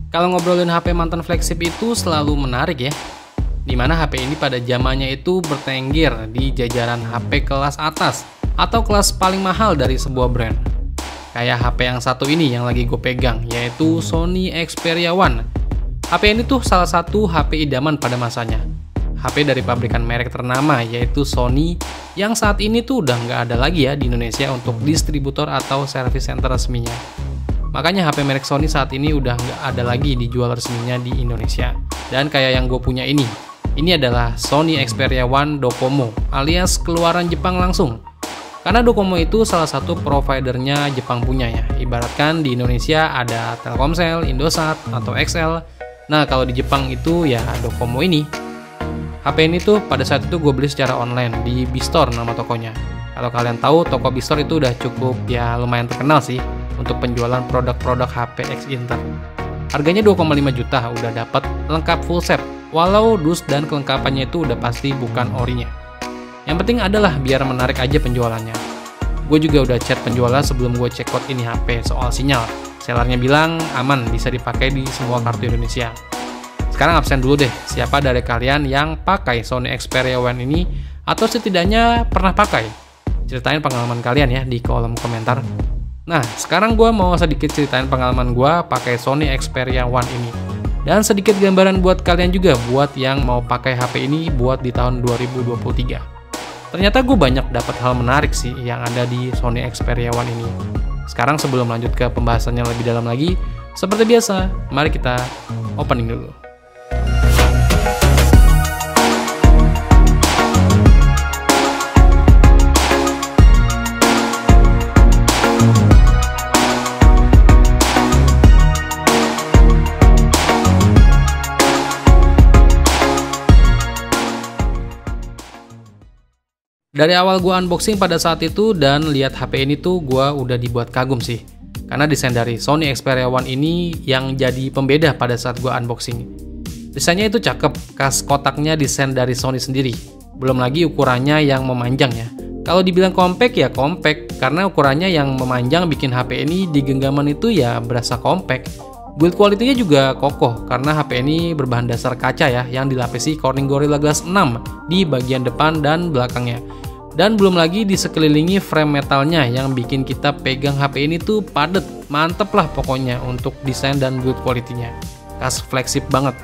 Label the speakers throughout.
Speaker 1: Kalau ngobrolin HP mantan flagship itu selalu menarik ya. Dimana HP ini pada zamannya itu bertengger di jajaran HP kelas atas atau kelas paling mahal dari sebuah brand. Kayak HP yang satu ini yang lagi gue pegang, yaitu Sony Xperia One. HP ini tuh salah satu HP idaman pada masanya. HP dari pabrikan merek ternama yaitu Sony yang saat ini tuh udah nggak ada lagi ya di Indonesia untuk distributor atau service center resminya. Makanya HP merek Sony saat ini udah nggak ada lagi dijual resminya di Indonesia. Dan kayak yang gue punya ini adalah Sony Xperia One Docomo alias keluaran Jepang langsung. Karena Docomo itu salah satu providernya Jepang punya ya. Ibaratkan di Indonesia ada Telkomsel, Indosat, atau XL. Nah kalau di Jepang itu ya Docomo ini. HP ini tuh pada saat itu gue beli secara online di Bistore nama tokonya. Kalau kalian tahu toko Bistore itu udah cukup ya lumayan terkenal sih untuk penjualan produk-produk HP X Inter. Harganya 2,5 juta udah dapat lengkap full set. Walau dus dan kelengkapannya itu udah pasti bukan orinya. Yang penting adalah biar menarik aja penjualannya. Gue juga udah chat penjualnya sebelum gue check out ini HP soal sinyal. Sellernya bilang aman bisa dipakai di semua kartu Indonesia. Sekarang absen dulu deh, siapa dari kalian yang pakai Sony Xperia One ini atau setidaknya pernah pakai? Ceritain pengalaman kalian ya di kolom komentar. Nah, sekarang gue mau sedikit ceritain pengalaman gue pakai Sony Xperia One ini. Dan sedikit gambaran buat kalian juga buat yang mau pakai HP ini buat di tahun 2023. Ternyata gue banyak dapat hal menarik sih yang ada di Sony Xperia One ini. Sekarang sebelum lanjut ke pembahasannya lebih dalam lagi, seperti biasa, mari kita opening dulu. Dari awal gue unboxing pada saat itu dan lihat HP ini tuh gue udah dibuat kagum sih. Karena desain dari Sony Xperia One ini yang jadi pembeda pada saat gue unboxing. Desainnya itu cakep, khas kotaknya desain dari Sony sendiri. Belum lagi ukurannya yang memanjang ya. Kalau dibilang compact ya compact, karena ukurannya yang memanjang bikin HP ini di genggaman itu ya berasa compact. Build quality-nya juga kokoh karena HP ini berbahan dasar kaca ya yang dilapisi Corning Gorilla Glass 6 di bagian depan dan belakangnya. Dan belum lagi disekelilingi frame metalnya yang bikin kita pegang HP ini tuh padet, mantep lah pokoknya untuk desain dan build quality-nya. Khas flagship banget.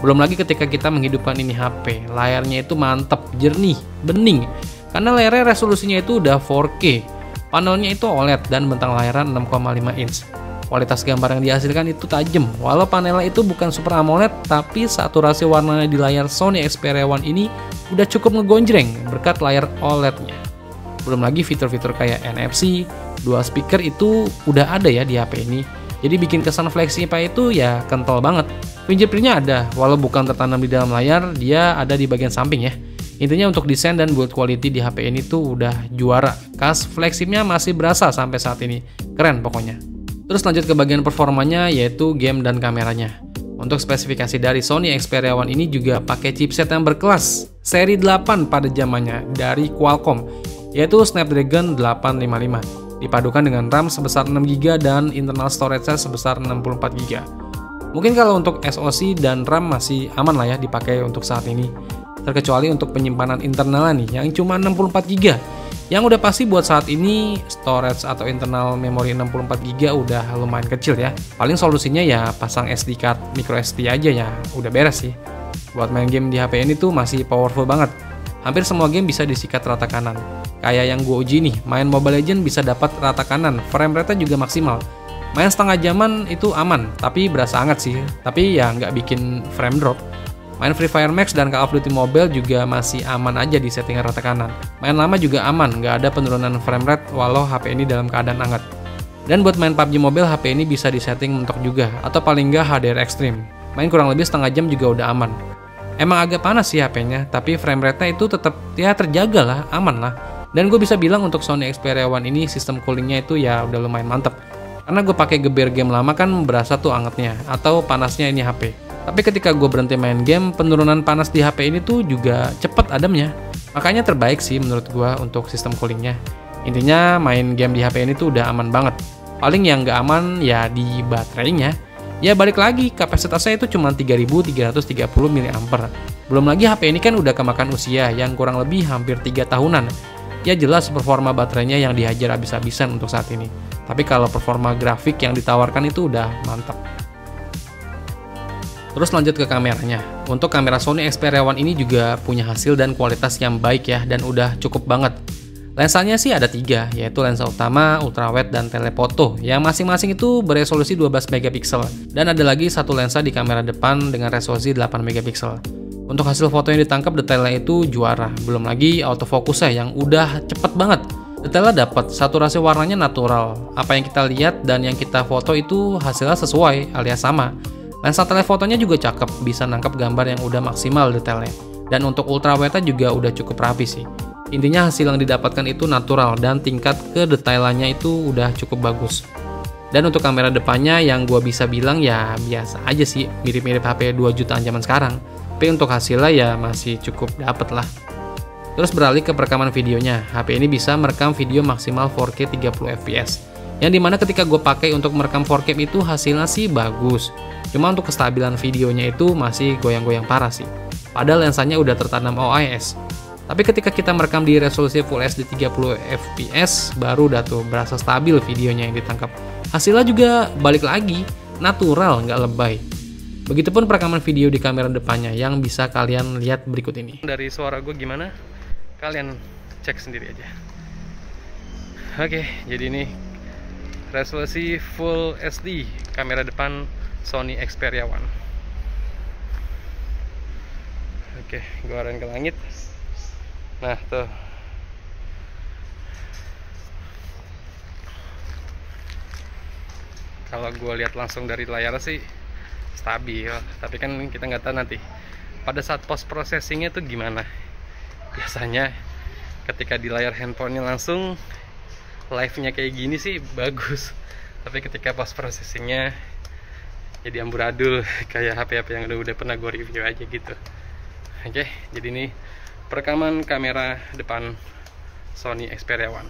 Speaker 1: Belum lagi ketika kita menghidupkan ini HP, layarnya itu mantep, jernih, bening. Karena layarnya resolusinya itu udah 4K. Panelnya itu OLED dan bentang layarnya 6,5 inch. Kualitas gambar yang dihasilkan itu tajam. Walau panelnya itu bukan Super AMOLED, tapi saturasi warnanya di layar Sony Xperia One ini udah cukup ngegonjreng berkat layar OLED-nya. Belum lagi fitur-fitur kayak NFC, dual speaker itu udah ada ya di HP ini. Jadi bikin kesan flagship-nya itu ya kental banget. Fingerprint-nya ada, walau bukan tertanam di dalam layar, dia ada di bagian samping ya. Intinya untuk desain dan build quality di HP ini tuh udah juara. Khas flagship-nya masih berasa sampai saat ini. Keren pokoknya. Terus lanjut ke bagian performanya yaitu game dan kameranya. Untuk spesifikasi dari Sony Xperia One ini juga pakai chipset yang berkelas seri 8 pada zamannya dari Qualcomm yaitu Snapdragon 855 dipadukan dengan RAM sebesar 6GB dan internal storage-nya sebesar 64GB. Mungkin kalau untuk SoC dan RAM masih aman lah ya dipakai untuk saat ini. Terkecuali untuk penyimpanan internalnya nih yang cuma 64GB. Yang udah pasti buat saat ini storage atau internal memori 64GB udah lumayan kecil ya. Paling solusinya ya pasang SD card micro SD aja ya, udah beres sih. Buat main game di HP ini tuh masih powerful banget. Hampir semua game bisa disikat rata kanan. Kayak yang gue uji nih, main Mobile Legends bisa dapat rata kanan, frame rate-nya juga maksimal. Main setengah jaman itu aman, tapi berasa hangat sih. Tapi ya nggak bikin frame drop. Main Free Fire Max dan Call of Duty Mobile juga masih aman aja di settingan rata kanan. Main lama juga aman, nggak ada penurunan frame rate walau HP ini dalam keadaan hangat. Dan buat main PUBG Mobile, HP ini bisa disetting mentok juga, atau paling nggak HDR Extreme. Main kurang lebih setengah jam juga udah aman. Emang agak panas sih HP-nya, tapi frame rate-nya itu tetap ya terjaga lah, aman lah. Dan gue bisa bilang untuk Sony Xperia One ini sistem coolingnya itu ya udah lumayan mantep. Karena gue pakai gear game lama kan berasa tuh angetnya, atau panasnya ini HP. Tapi ketika gue berhenti main game, penurunan panas di HP ini tuh juga cepet ademnya. Makanya terbaik sih menurut gue untuk sistem coolingnya. Intinya main game di HP ini tuh udah aman banget. Paling yang nggak aman ya di baterainya. Ya balik lagi, kapasitasnya itu cuma 3330 mAh. Belum lagi HP ini kan udah kemakan usia yang kurang lebih hampir 3 tahunan. Ya jelas performa baterainya yang dihajar habis-habisan untuk saat ini. Tapi kalau performa grafik yang ditawarkan itu udah mantap. Terus lanjut ke kameranya. Untuk kamera Sony Xperia One ini juga punya hasil dan kualitas yang baik ya, dan udah cukup banget. Lensanya sih ada 3, yaitu lensa utama, ultrawide, dan telefoto, yang masing-masing itu beresolusi 12 megapiksel. Dan ada lagi satu lensa di kamera depan dengan resolusi 8 megapiksel. Untuk hasil foto yang ditangkap detailnya itu juara, belum lagi autofocusnya yang udah cepet banget. Detailnya dapat, saturasi warnanya natural. Apa yang kita lihat dan yang kita foto itu hasilnya sesuai alias sama. Lensa telefotonya juga cakep, bisa nangkap gambar yang udah maksimal detailnya. Dan untuk ultrawide-nya juga udah cukup rapi sih. Intinya hasil yang didapatkan itu natural dan tingkat kedetailannya itu udah cukup bagus. Dan untuk kamera depannya yang gua bisa bilang ya biasa aja sih, mirip-mirip HP 2 jutaan zaman sekarang. Tapi untuk hasilnya ya masih cukup dapet lah. Terus beralih ke perekaman videonya. HP ini bisa merekam video maksimal 4K 30 fps. Yang dimana ketika gue pakai untuk merekam 4K itu hasilnya sih bagus. Cuma untuk kestabilan videonya itu masih goyang-goyang parah sih. Padahal lensanya udah tertanam OIS. Tapi ketika kita merekam di resolusi Full HD 30 fps, baru udah tuh berasa stabil videonya yang ditangkap. Hasilnya juga balik lagi, natural, nggak lebay. Begitupun perekaman video di kamera depannya yang bisa kalian lihat berikut ini. Dari suara gue gimana? Kalian cek sendiri aja. Oke, jadi ini resolusi Full HD kamera depan Sony Xperia One. Oke, gue arahin ke langit. Nah tuh, kalau gue lihat langsung dari layar sih stabil, tapi kan kita nggak tahu nanti pada saat post processingnya tuh gimana. Biasanya ketika di layar handphonenya langsung live-nya kayak gini sih bagus, tapi ketika post processingnya jadi amburadul kayak HP-HP yang udah pernah gue review aja gitu. Oke, jadi ini perekaman kamera depan Sony Xperia One.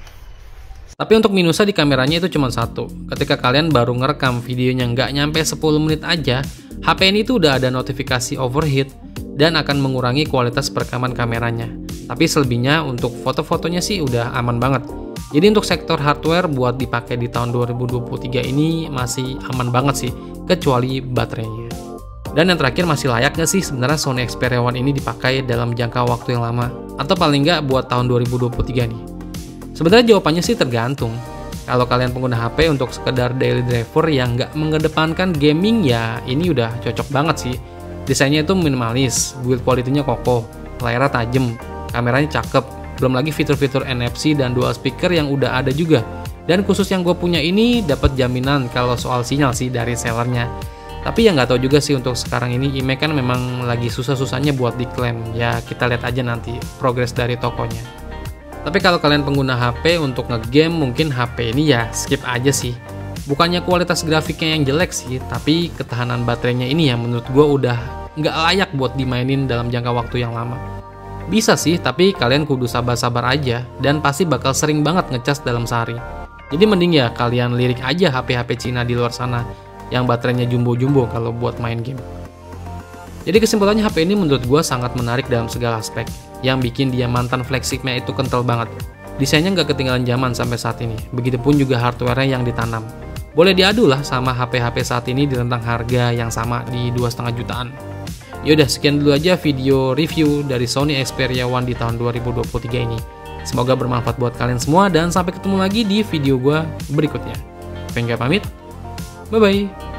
Speaker 1: Tapi untuk minusnya di kameranya itu cuma satu. Ketika kalian baru ngerekam videonya nggak nyampe 10 menit aja, HP ini tuh udah ada notifikasi overheat dan akan mengurangi kualitas perekaman kameranya. Tapi selebihnya untuk foto-fotonya sih udah aman banget. Jadi untuk sektor hardware buat dipakai di tahun 2023 ini masih aman banget sih, kecuali baterainya. Dan yang terakhir, masih layak nggak sih sebenarnya Sony Xperia One ini dipakai dalam jangka waktu yang lama? Atau paling nggak buat tahun 2023 nih? Sebenarnya jawabannya sih tergantung. Kalau kalian pengguna HP untuk sekedar daily driver yang nggak mengedepankan gaming, ya ini udah cocok banget sih. Desainnya itu minimalis, build quality-nya kokoh, layarnya tajam, kameranya cakep, belum lagi fitur-fitur NFC dan dual speaker yang udah ada juga. Dan khusus yang gue punya ini dapat jaminan kalau soal sinyal sih dari sellernya. Tapi ya nggak tahu juga sih untuk sekarang ini, IMEI kan memang lagi susah-susahnya buat diklaim. Ya kita lihat aja nanti progres dari tokonya. Tapi kalau kalian pengguna HP untuk ngegame, mungkin HP ini ya skip aja sih. Bukannya kualitas grafiknya yang jelek sih, tapi ketahanan baterainya ini yang menurut gue udah nggak layak buat dimainin dalam jangka waktu yang lama. Bisa sih, tapi kalian kudu sabar-sabar aja, dan pasti bakal sering banget ngecas dalam sehari. Jadi mending ya kalian lirik aja HP-HP Cina di luar sana yang baterainya jumbo-jumbo kalau buat main game. Jadi kesimpulannya, HP ini menurut gue sangat menarik dalam segala aspek. Yang bikin dia mantan flagshipnya itu kental banget. Desainnya nggak ketinggalan zaman sampai saat ini. Begitupun juga hardware-nya yang ditanam. Boleh diadu lah sama HP-HP saat ini di rentang harga yang sama di 2,5 jutaan. Yaudah, sekian dulu aja video review dari Sony Xperia One di tahun 2023 ini. Semoga bermanfaat buat kalian semua dan sampai ketemu lagi di video gue berikutnya. Venga pamit. Bye-bye.